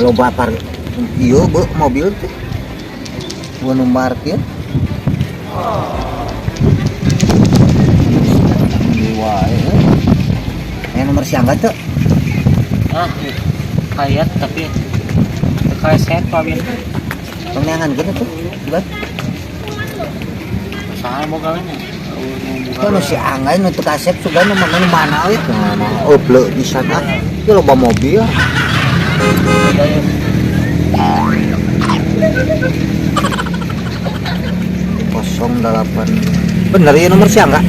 loba par iya bu mobil tuh gua parkir nomor siangga tuh kayak tapi kayak set pawin pengengan gitu tuh buat salah mogalnya kalau si angga untuk kasep juga nomor mana itu oblok di sana itu loba mobil 08 bener ya nomor siang enggak?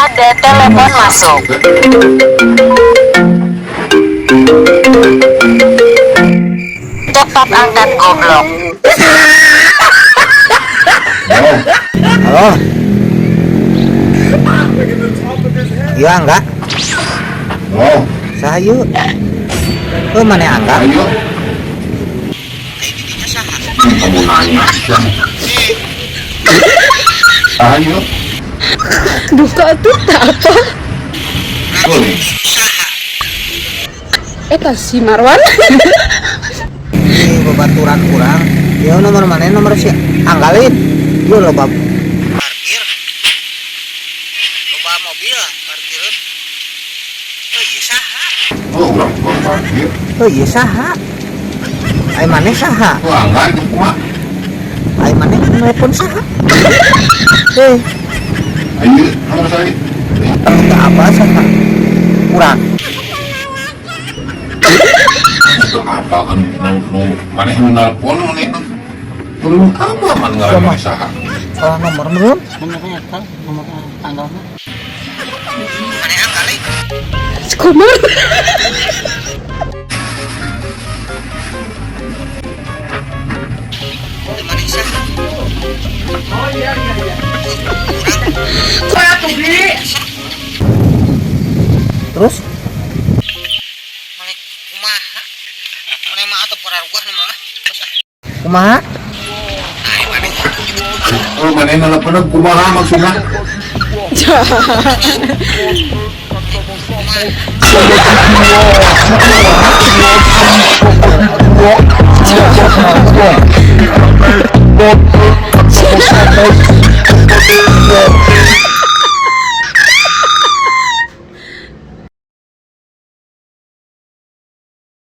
Ada telepon masuk. Cepat angkat goblok. Halo. Iya enggak? Oh, Sayu. Oh mana angkat? kamu nanya. Ayo. Buka tuh apa? Boleh. Eta si Marwan. Ini bebaturan kurang. Ya nomor mana nomor si anggalin. Yo loba parkir. Loba mobil parkiran. Oh iya saha. Oh, ulang parkir. Oh iya saha. Ai maneh saha? Oh, anggar itu kumaha? Ai maneh telepon saha? Ayo, nomor saya. Enggak apa saha. Kurang. Apa kan mana yang nelpon mana itu? Belum apa man ngaran saha. Salah nomor belum? nomornya kan nomor tanggalnya Maneh anggalin. Sekomar. Maneh saha? Terus? Maneh kumaha? Maneh mah atau perarugah nu mah? Kumaha? Oh, mana yang nelpon kumaha maksudnya? Jangan.